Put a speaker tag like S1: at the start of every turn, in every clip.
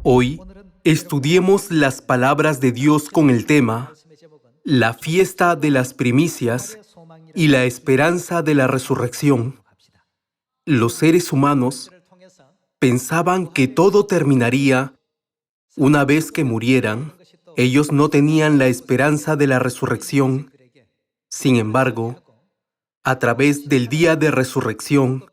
S1: Hoy estudiemos las palabras de Dios con el tema La fiesta de las primicias y la esperanza de la resurrección. Los seres humanos pensaban que todo terminaría una vez que murieran. Ellos no tenían la esperanza de la resurrección. Sin embargo, a través del día de resurrección,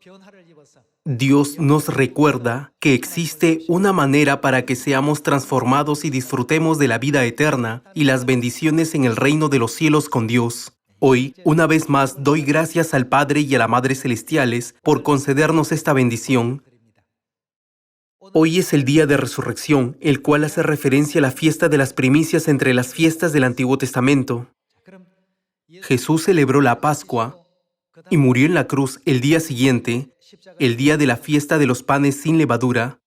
S1: Dios nos recuerda que existe una manera para que seamos transformados y disfrutemos de la vida eterna y las bendiciones en el reino de los cielos con Dios. Hoy, una vez más, doy gracias al Padre y a la Madre Celestiales por concedernos esta bendición. Hoy es el día de resurrección, el cual hace referencia a la fiesta de las primicias entre las fiestas del Antiguo Testamento. Jesús celebró la Pascua y murió en la cruz el día siguiente, el día de la fiesta de los panes sin levadura,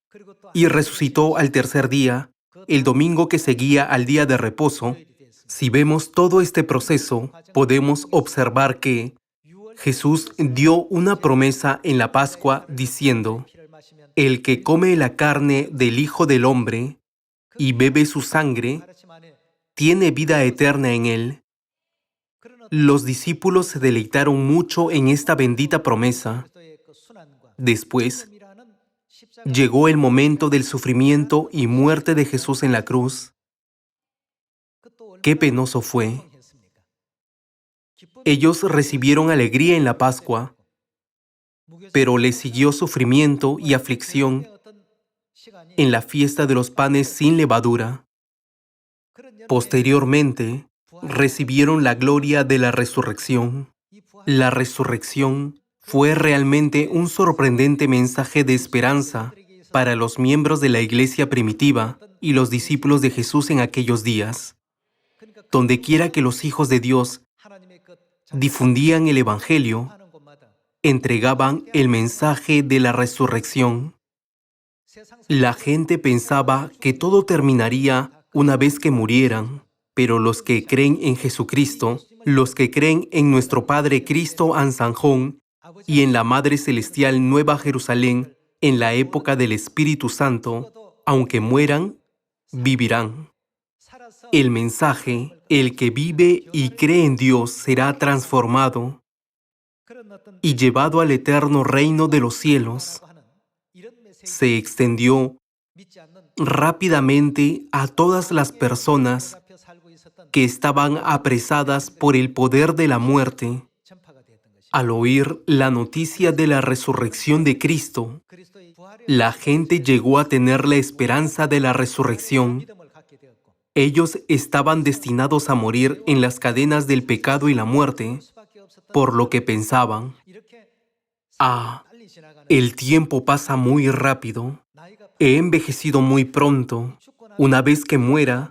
S1: y resucitó al tercer día, el domingo que seguía al día de reposo. Si vemos todo este proceso, podemos observar que Jesús dio una promesa en la Pascua diciendo: el que come la carne del Hijo del Hombre y bebe su sangre, tiene vida eterna en él. Los discípulos se deleitaron mucho en esta bendita promesa. Después, llegó el momento del sufrimiento y muerte de Jesús en la cruz. ¡Qué penoso fue! Ellos recibieron alegría en la Pascua, pero les siguió sufrimiento y aflicción en la fiesta de los panes sin levadura. Posteriormente, recibieron la gloria de la resurrección. La resurrección fue realmente un sorprendente mensaje de esperanza para los miembros de la iglesia primitiva y los discípulos de Jesús en aquellos días. Dondequiera que los hijos de Dios difundían el Evangelio, entregaban el mensaje de la resurrección. La gente pensaba que todo terminaría una vez que murieran, pero los que creen en Jesucristo, los que creen en nuestro Padre Cristo Ansanjón y en la Madre Celestial Nueva Jerusalén, en la época del Espíritu Santo, aunque mueran, vivirán. El mensaje, el que vive y cree en Dios será transformado y llevado al eterno reino de los cielos. Se extendió rápidamente a todas las personas que estaban apresadas por el poder de la muerte. Al oír la noticia de la resurrección de Cristo, la gente llegó a tener la esperanza de la resurrección. Ellos estaban destinados a morir en las cadenas del pecado y la muerte, por lo que pensaban: el tiempo pasa muy rápido, he envejecido muy pronto, una vez que muera,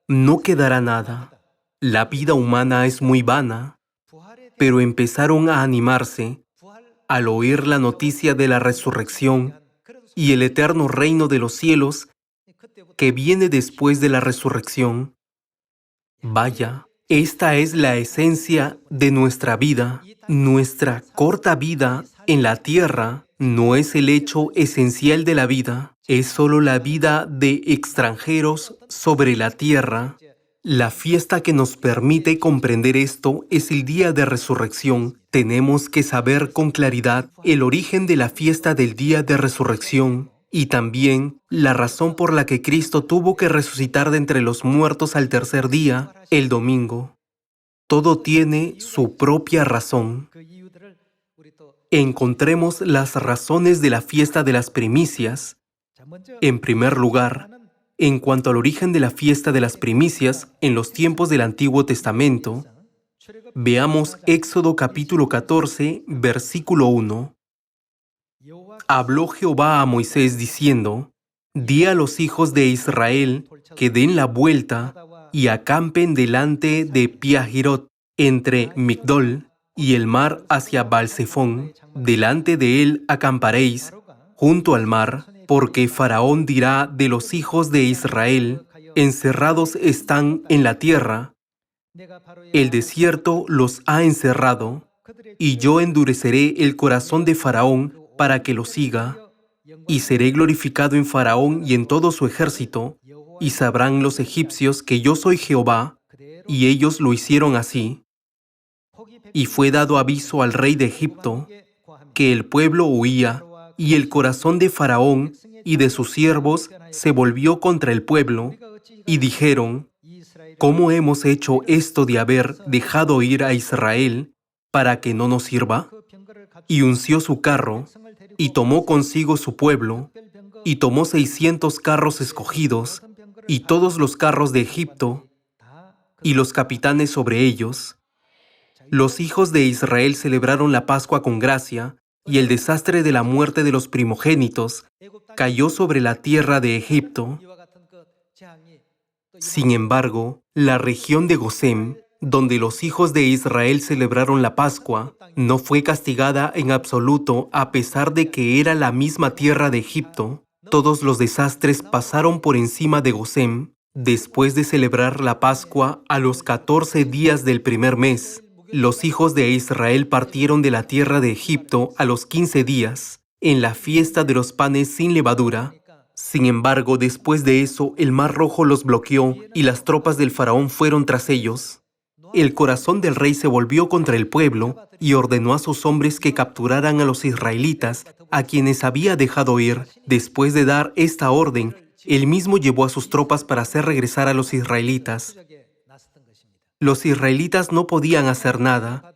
S1: no quedará nada. La vida humana es muy vana. Pero empezaron a animarse al oír la noticia de la resurrección y el eterno reino de los cielos que viene después de la resurrección. Vaya, esta es la esencia de nuestra vida. Nuestra corta vida en la tierra no es el hecho esencial de la vida, es solo la vida de extranjeros sobre la tierra. La fiesta que nos permite comprender esto es el día de resurrección. Tenemos que saber con claridad el origen de la fiesta del día de resurrección y también la razón por la que Cristo tuvo que resucitar de entre los muertos al tercer día, el domingo. Todo tiene su propia razón. Encontremos las razones de la fiesta de las primicias. En primer lugar, en cuanto al origen de la fiesta de las primicias en los tiempos del Antiguo Testamento, veamos Éxodo capítulo 14, versículo 1. Habló Jehová a Moisés diciendo: Di a los hijos de Israel que den la vuelta y acampen delante de Piahirot, entre Migdol y el mar hacia Baal-Zephón. Delante de él acamparéis, junto al mar, porque Faraón dirá de los hijos de Israel: encerrados están en la tierra, el desierto los ha encerrado, y yo endureceré el corazón de Faraón para que lo siga, y seré glorificado en Faraón y en todo su ejército, y sabrán los egipcios que yo soy Jehová, y ellos lo hicieron así. Y fue dado aviso al rey de Egipto que el pueblo huía, y el corazón de Faraón y de sus siervos se volvió contra el pueblo, y dijeron: ¿Cómo hemos hecho esto de haber dejado ir a Israel para que no nos sirva? Y unció su carro, y tomó consigo su pueblo, y tomó 600 carros escogidos, y todos los carros de Egipto, y los capitanes sobre ellos. Los hijos de Israel celebraron la Pascua con gracia, y el desastre de la muerte de los primogénitos cayó sobre la tierra de Egipto. Sin embargo, la región de Gosén, donde los hijos de Israel celebraron la Pascua, no fue castigada en absoluto a pesar de que era la misma tierra de Egipto. Todos los desastres pasaron por encima de Gosén. Después de celebrar la Pascua a los 14 días del primer mes, los hijos de Israel partieron de la tierra de Egipto a los 15 días, en la fiesta de los panes sin levadura. Sin embargo, después de eso, el Mar Rojo los bloqueó y las tropas del faraón fueron tras ellos. El corazón del rey se volvió contra el pueblo y ordenó a sus hombres que capturaran a los israelitas, a quienes había dejado ir. Después de dar esta orden, él mismo llevó a sus tropas para hacer regresar a los israelitas. Los israelitas no podían hacer nada.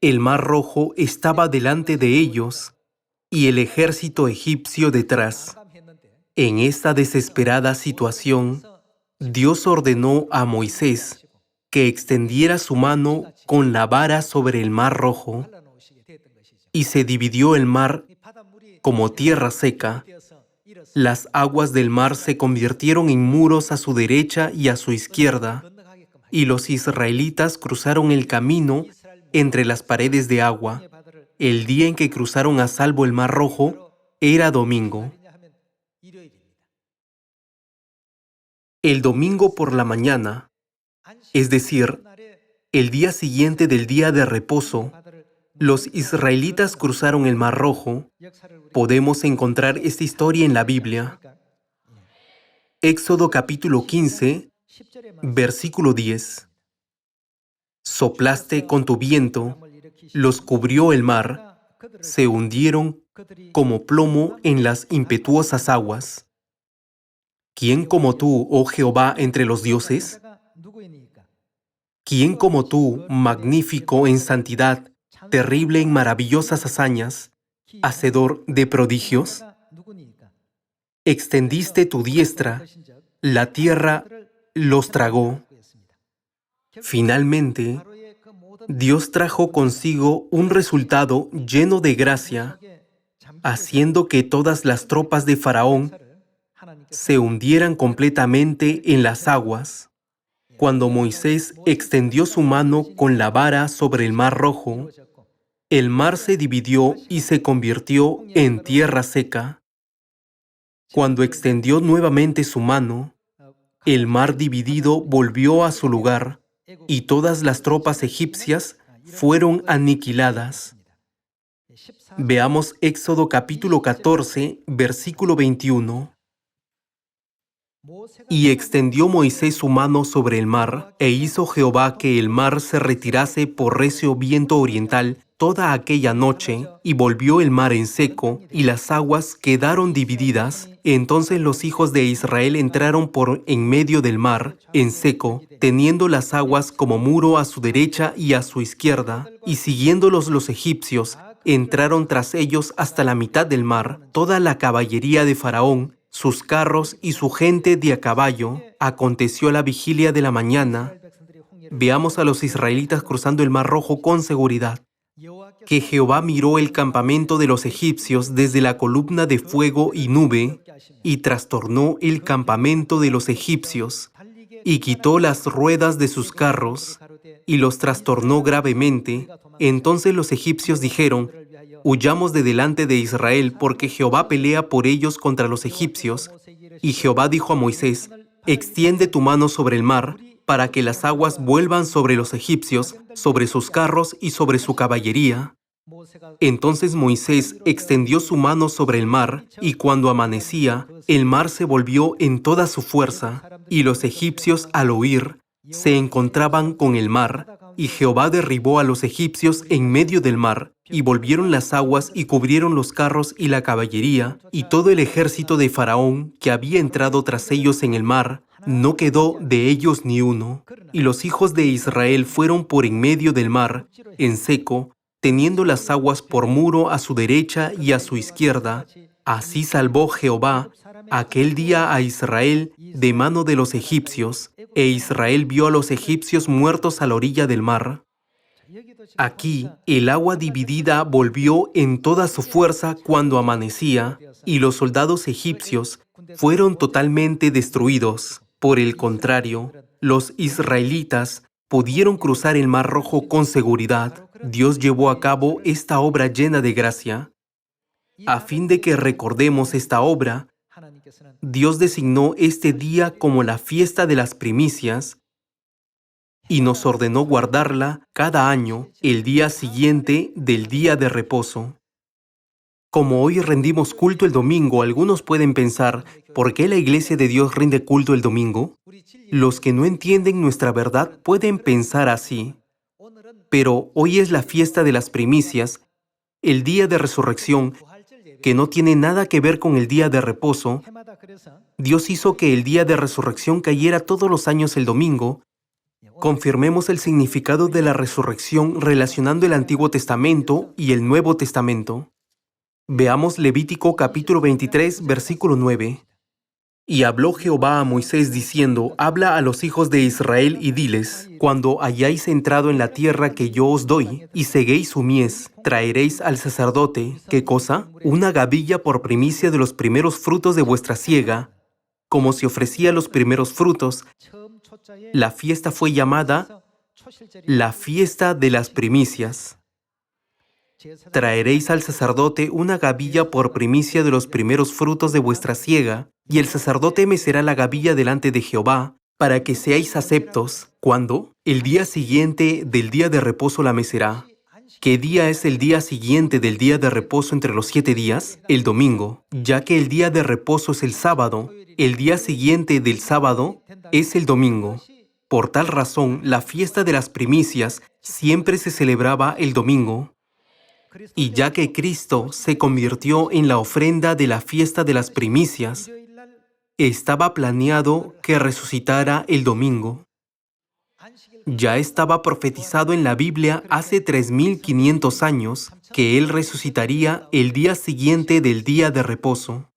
S1: El Mar Rojo estaba delante de ellos y el ejército egipcio detrás. En esta desesperada situación, Dios ordenó a Moisés que extendiera su mano con la vara sobre el Mar Rojo, y se dividió el mar como tierra seca. Las aguas del mar se convirtieron en muros a su derecha y a su izquierda, y los israelitas cruzaron el camino entre las paredes de agua. El día en que cruzaron a salvo el Mar Rojo era domingo. El domingo por la mañana, es decir, el día siguiente del día de reposo, los israelitas cruzaron el Mar Rojo. Podemos encontrar esta historia en la Biblia. Éxodo capítulo 15, versículo 10. Soplaste con tu viento, los cubrió el mar, se hundieron como plomo en las impetuosas aguas. ¿Quién como tú, oh Jehová, entre los dioses? ¿Quién como tú, magnífico en santidad, terrible en maravillosas hazañas, hacedor de prodigios? Extendiste tu diestra, la tierra los tragó. Finalmente, Dios trajo consigo un resultado lleno de gracia, haciendo que todas las tropas de Faraón se hundieran completamente en las aguas. Cuando Moisés extendió su mano con la vara sobre el Mar Rojo, el mar se dividió y se convirtió en tierra seca. Cuando extendió nuevamente su mano, el mar dividido volvió a su lugar y todas las tropas egipcias fueron aniquiladas. Veamos Éxodo capítulo 14, versículo 21. Y extendió Moisés su mano sobre el mar, e hizo Jehová que el mar se retirase por recio viento oriental toda aquella noche, y volvió el mar en seco, y las aguas quedaron divididas. Entonces los hijos de Israel entraron por en medio del mar, en seco, teniendo las aguas como muro a su derecha y a su izquierda, y siguiéndolos los egipcios, entraron tras ellos hasta la mitad del mar, toda la caballería de Faraón, sus carros y su gente de a caballo. Aconteció a la vigilia de la mañana. Veamos a los israelitas cruzando el Mar Rojo con seguridad. Que Jehová miró el campamento de los egipcios desde la columna de fuego y nube, y trastornó el campamento de los egipcios, y quitó las ruedas de sus carros, y los trastornó gravemente. Entonces los egipcios dijeron: huyamos de delante de Israel, porque Jehová pelea por ellos contra los egipcios. Y Jehová dijo a Moisés: extiende tu mano sobre el mar, para que las aguas vuelvan sobre los egipcios, sobre sus carros y sobre su caballería. Entonces Moisés extendió su mano sobre el mar, y cuando amanecía, el mar se volvió en toda su fuerza, y los egipcios, al oír, se encontraban con el mar, y Jehová derribó a los egipcios en medio del mar, y volvieron las aguas y cubrieron los carros y la caballería, y todo el ejército de Faraón que había entrado tras ellos en el mar, no quedó de ellos ni uno. Y los hijos de Israel fueron por en medio del mar, en seco, teniendo las aguas por muro a su derecha y a su izquierda. Así salvó Jehová aquel día a Israel de mano de los egipcios, e Israel vio a los egipcios muertos a la orilla del mar. Aquí el agua dividida volvió en toda su fuerza cuando amanecía, y los soldados egipcios fueron totalmente destruidos. Por el contrario, los israelitas pudieron cruzar el Mar Rojo con seguridad. Dios llevó a cabo esta obra llena de gracia. A fin de que recordemos esta obra, Dios designó este día como la fiesta de las primicias y nos ordenó guardarla cada año el día siguiente del día de reposo. Como hoy rendimos culto el domingo, algunos pueden pensar, ¿por qué la Iglesia de Dios rinde culto el domingo? Los que no entienden nuestra verdad pueden pensar así. Pero hoy es la fiesta de las primicias, el día de resurrección, que no tiene nada que ver con el día de reposo. Dios hizo que el día de resurrección cayera todos los años el domingo. Confirmemos el significado de la resurrección relacionando el Antiguo Testamento y el Nuevo Testamento. Veamos Levítico capítulo 23, versículo 9. Y habló Jehová a Moisés diciendo, habla a los hijos de Israel y diles, cuando hayáis entrado en la tierra que yo os doy, y seguéis su mies, traeréis al sacerdote, ¿qué cosa? Una gavilla por primicia de los primeros frutos de vuestra siega, como se ofrecía los primeros frutos. La fiesta fue llamada la fiesta de las primicias. Traeréis al sacerdote una gavilla por primicia de los primeros frutos de vuestra siega, y el sacerdote mecerá la gavilla delante de Jehová, para que seáis aceptos. ¿Cuándo? El día siguiente del día de reposo la mecerá. ¿Qué día es el día siguiente del día de reposo entre los 7 días? El domingo. Ya que el día de reposo es el sábado, el día siguiente del sábado es el domingo. Por tal razón, la fiesta de las primicias siempre se celebraba el domingo. Y ya que Cristo se convirtió en la ofrenda de la fiesta de las primicias, estaba planeado que resucitara el domingo. Ya estaba profetizado en la Biblia hace 3500 años que Él resucitaría el día siguiente del día de reposo.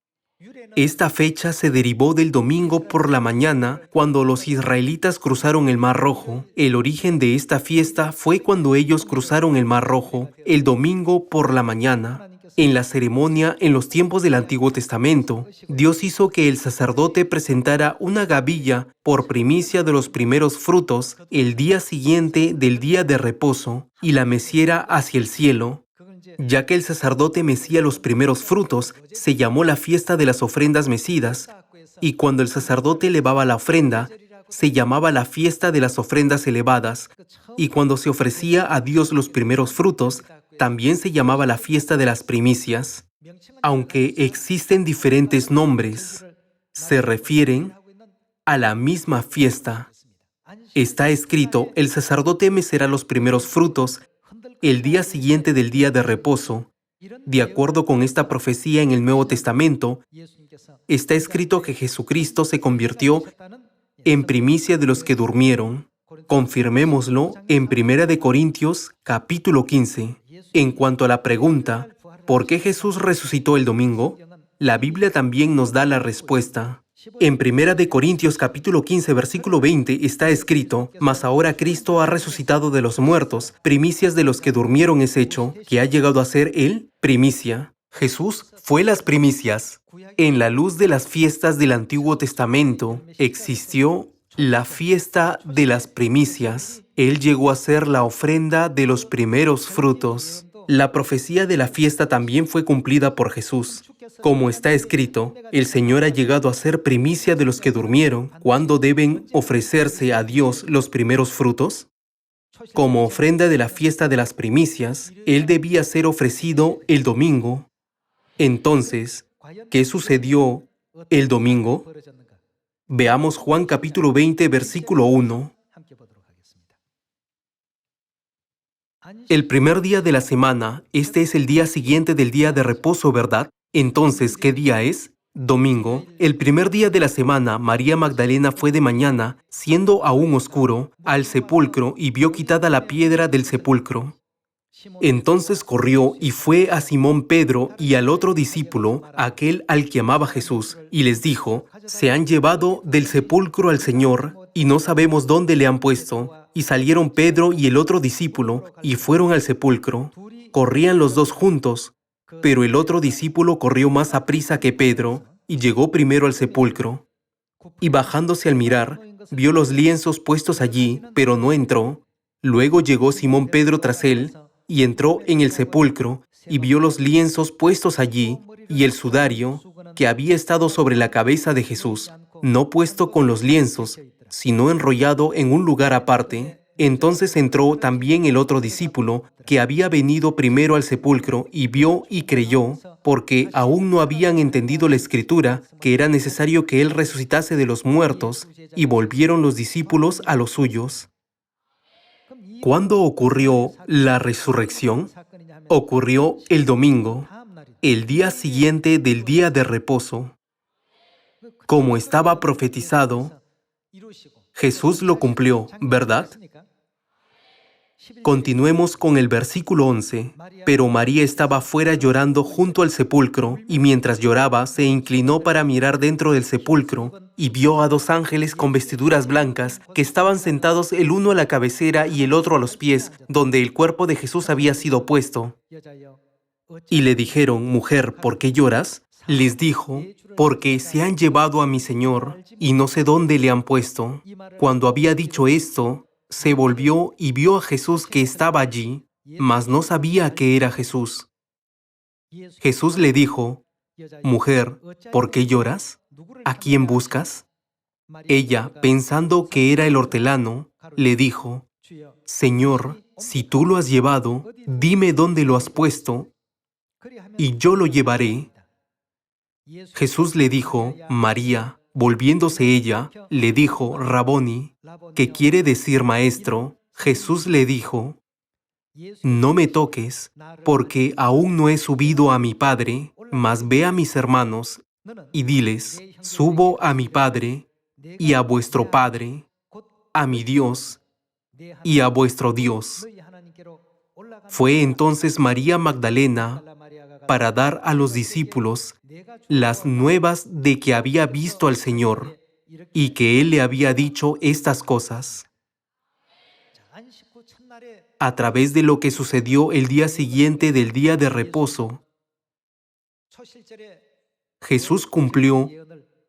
S1: Esta fecha se derivó del domingo por la mañana, cuando los israelitas cruzaron el Mar Rojo. El origen de esta fiesta fue cuando ellos cruzaron el Mar Rojo, el domingo por la mañana. En la ceremonia en los tiempos del Antiguo Testamento, Dios hizo que el sacerdote presentara una gavilla por primicia de los primeros frutos el día siguiente del día de reposo y la meciera hacia el cielo. Ya que el sacerdote mecía los primeros frutos, se llamó la fiesta de las ofrendas mecidas, y cuando el sacerdote elevaba la ofrenda, se llamaba la fiesta de las ofrendas elevadas, y cuando se ofrecía a Dios los primeros frutos, también se llamaba la fiesta de las primicias. Aunque existen diferentes nombres, se refieren a la misma fiesta. Está escrito, el sacerdote mecerá los primeros frutos el día siguiente del día de reposo. De acuerdo con esta profecía en el Nuevo Testamento, está escrito que Jesucristo se convirtió en primicia de los que durmieron. Confirmémoslo en 1 Corintios capítulo 15. En cuanto a la pregunta, ¿por qué Jesús resucitó el domingo? La Biblia también nos da la respuesta. En 1 Corintios capítulo 15, versículo 20 está escrito, «Mas ahora Cristo ha resucitado de los muertos, primicias de los que durmieron es hecho, que ha llegado a ser Él primicia». Jesús fue las primicias. En la luz de las fiestas del Antiguo Testamento, existió la fiesta de las primicias. Él llegó a ser la ofrenda de los primeros frutos. La profecía de la fiesta también fue cumplida por Jesús. Como está escrito, el Señor ha llegado a ser primicia de los que durmieron. ¿Cuándo deben ofrecerse a Dios los primeros frutos? Como ofrenda de la fiesta de las primicias, él debía ser ofrecido el domingo. Entonces, ¿qué sucedió el domingo? Veamos Juan capítulo 20, versículo 1. El primer día de la semana, este es el día siguiente del día de reposo, ¿verdad? Entonces, ¿qué día es? Domingo. El primer día de la semana, María Magdalena fue de mañana, siendo aún oscuro, al sepulcro y vio quitada la piedra del sepulcro. Entonces corrió y fue a Simón Pedro y al otro discípulo, aquel al que amaba Jesús, y les dijo: se han llevado del sepulcro al Señor, y no sabemos dónde le han puesto. Y salieron Pedro y el otro discípulo, y fueron al sepulcro. Corrían los dos juntos, pero el otro discípulo corrió más aprisa que Pedro, y llegó primero al sepulcro. Y bajándose al mirar, vio los lienzos puestos allí, pero no entró. Luego llegó Simón Pedro tras él, y entró en el sepulcro, y vio los lienzos puestos allí, y el sudario, que había estado sobre la cabeza de Jesús, no puesto con los lienzos, sino enrollado en un lugar aparte. Entonces entró también el otro discípulo, que había venido primero al sepulcro, y vio y creyó, porque aún no habían entendido la Escritura, que era necesario que él resucitase de los muertos, y volvieron los discípulos a los suyos. ¿Cuándo ocurrió la resurrección? Ocurrió el domingo, el día siguiente del día de reposo. Como estaba profetizado, Jesús lo cumplió, ¿verdad? Continuemos con el versículo 11. Pero María estaba fuera llorando junto al sepulcro, y mientras lloraba, se inclinó para mirar dentro del sepulcro, y vio a dos ángeles con vestiduras blancas, que estaban sentados el uno a la cabecera y el otro a los pies, donde el cuerpo de Jesús había sido puesto. Y le dijeron: mujer, ¿por qué lloras? Les dijo: porque se han llevado a mi Señor, y no sé dónde le han puesto. Cuando había dicho esto, se volvió y vio a Jesús que estaba allí, mas no sabía que era Jesús. Jesús le dijo: mujer, ¿por qué lloras? ¿A quién buscas? Ella, pensando que era el hortelano, le dijo: Señor, si tú lo has llevado, dime dónde lo has puesto, y yo lo llevaré. Jesús le dijo: María. Volviéndose ella, le dijo: Raboni, que quiere decir maestro. Jesús le dijo: no me toques, porque aún no he subido a mi Padre, mas ve a mis hermanos y diles: subo a mi Padre y a vuestro Padre, a mi Dios y a vuestro Dios. Fue entonces María Magdalena para dar a los discípulos las nuevas de que había visto al Señor y que Él le había dicho estas cosas. A través de lo que sucedió el día siguiente del día de reposo, Jesús cumplió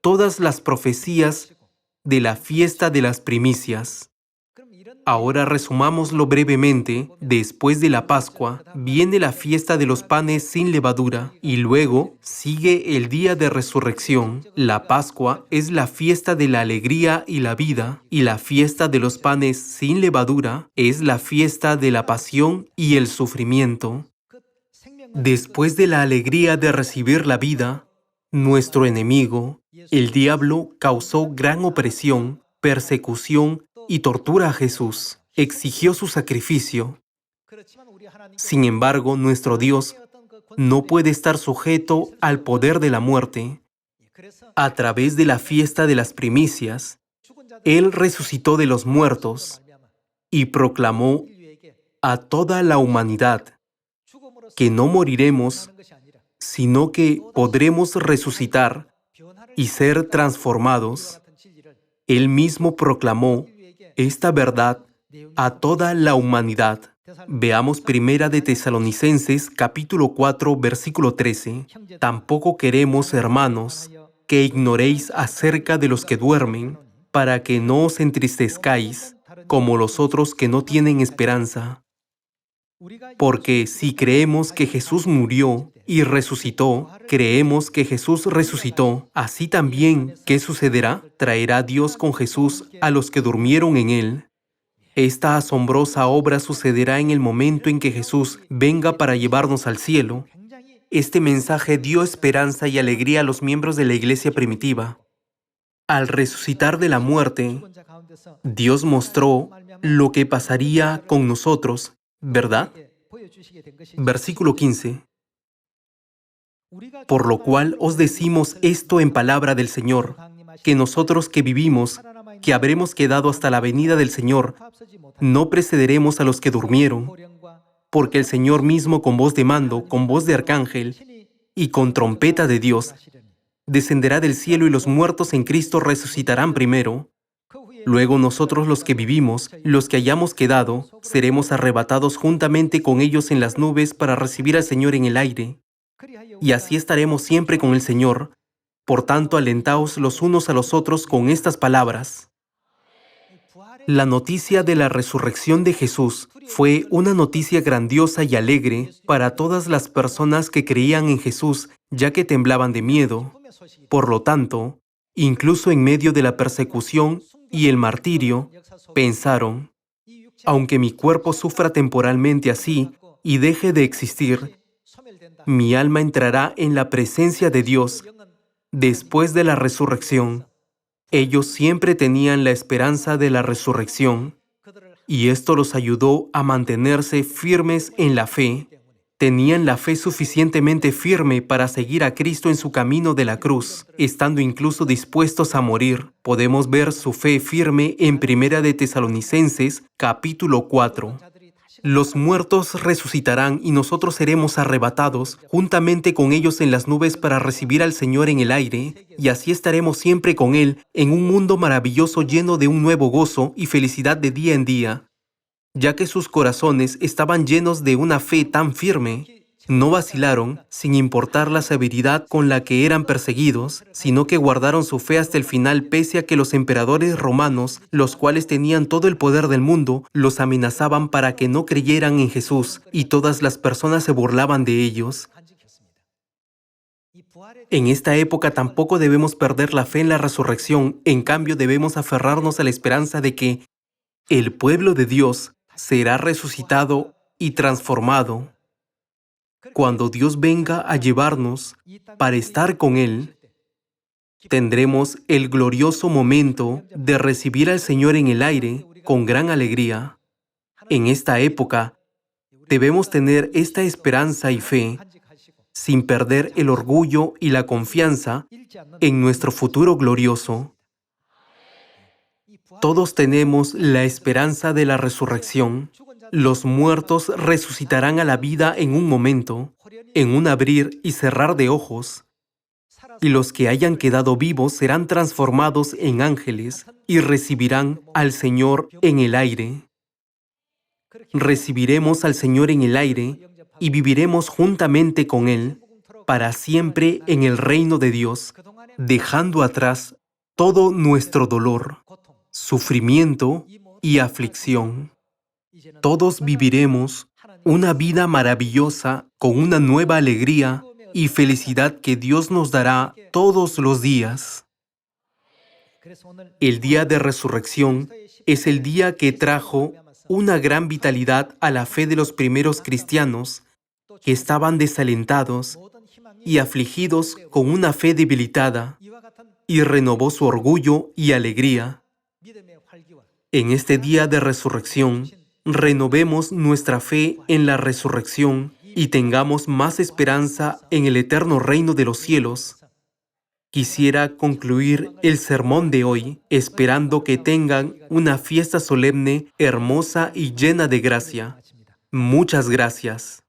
S1: todas las profecías de la fiesta de las primicias. Ahora resumámoslo brevemente. Después de la Pascua, viene la fiesta de los panes sin levadura, y luego sigue el día de resurrección. La Pascua es la fiesta de la alegría y la vida, y la fiesta de los panes sin levadura es la fiesta de la pasión y el sufrimiento. Después de la alegría de recibir la vida, nuestro enemigo, el diablo, causó gran opresión, persecución y tortura a Jesús. Exigió su sacrificio. Sin embargo, nuestro Dios no puede estar sujeto al poder de la muerte. A través de la fiesta de las primicias, Él resucitó de los muertos y proclamó a toda la humanidad que no moriremos, sino que podremos resucitar y ser transformados. Él mismo proclamó esta verdad a toda la humanidad. Veamos Primera de Tesalonicenses, capítulo 4, versículo 13. Tampoco queremos, hermanos, que ignoréis acerca de los que duermen, para que no os entristezcáis, como los otros que no tienen esperanza. Porque si creemos que Jesús murió y resucitó, creemos que Jesús resucitó, así también, ¿qué sucederá? Traerá Dios con Jesús a los que durmieron en Él. Esta asombrosa obra sucederá en el momento en que Jesús venga para llevarnos al cielo. Este mensaje dio esperanza y alegría a los miembros de la iglesia primitiva. Al resucitar de la muerte, Dios mostró lo que pasaría con nosotros, ¿verdad? Versículo 15. Por lo cual os decimos esto en palabra del Señor, que nosotros que vivimos, que habremos quedado hasta la venida del Señor, no precederemos a los que durmieron, porque el Señor mismo con voz de mando, con voz de arcángel y con trompeta de Dios, descenderá del cielo y los muertos en Cristo resucitarán primero. Luego nosotros los que vivimos, los que hayamos quedado, seremos arrebatados juntamente con ellos en las nubes para recibir al Señor en el aire. Y así estaremos siempre con el Señor. Por tanto, alentaos los unos a los otros con estas palabras. La noticia de la resurrección de Jesús fue una noticia grandiosa y alegre para todas las personas que creían en Jesús, ya que temblaban de miedo. Por lo tanto, incluso en medio de la persecución y el martirio, pensaron, aunque mi cuerpo sufra temporalmente así y deje de existir, mi alma entrará en la presencia de Dios después de la resurrección. Ellos siempre tenían la esperanza de la resurrección, y esto los ayudó a mantenerse firmes en la fe. Tenían la fe suficientemente firme para seguir a Cristo en su camino de la cruz, estando incluso dispuestos a morir. Podemos ver su fe firme en Primera de Tesalonicenses, capítulo 4. Los muertos resucitarán y nosotros seremos arrebatados juntamente con ellos en las nubes para recibir al Señor en el aire, y así estaremos siempre con Él en un mundo maravilloso lleno de un nuevo gozo y felicidad de día en día. Ya que sus corazones estaban llenos de una fe tan firme, no vacilaron, sin importar la severidad con la que eran perseguidos, sino que guardaron su fe hasta el final pese a que los emperadores romanos, los cuales tenían todo el poder del mundo, los amenazaban para que no creyeran en Jesús, y todas las personas se burlaban de ellos. En esta época tampoco debemos perder la fe en la resurrección, en cambio debemos aferrarnos a la esperanza de que el pueblo de Dios será resucitado y transformado. Cuando Dios venga a llevarnos para estar con Él, tendremos el glorioso momento de recibir al Señor en el aire con gran alegría. En esta época, debemos tener esta esperanza y fe, sin perder el orgullo y la confianza en nuestro futuro glorioso. Todos tenemos la esperanza de la resurrección. Los muertos resucitarán a la vida en un momento, en un abrir y cerrar de ojos, y los que hayan quedado vivos serán transformados en ángeles y recibirán al Señor en el aire. Recibiremos al Señor en el aire y viviremos juntamente con Él para siempre en el reino de Dios, dejando atrás todo nuestro dolor, sufrimiento y aflicción. Todos viviremos una vida maravillosa con una nueva alegría y felicidad que Dios nos dará todos los días. El día de resurrección es el día que trajo una gran vitalidad a la fe de los primeros cristianos que estaban desalentados y afligidos con una fe debilitada, y renovó su orgullo y alegría. En este día de resurrección, renovemos nuestra fe en la resurrección y tengamos más esperanza en el eterno reino de los cielos. Quisiera concluir el sermón de hoy esperando que tengan una fiesta solemne, hermosa y llena de gracia. Muchas gracias.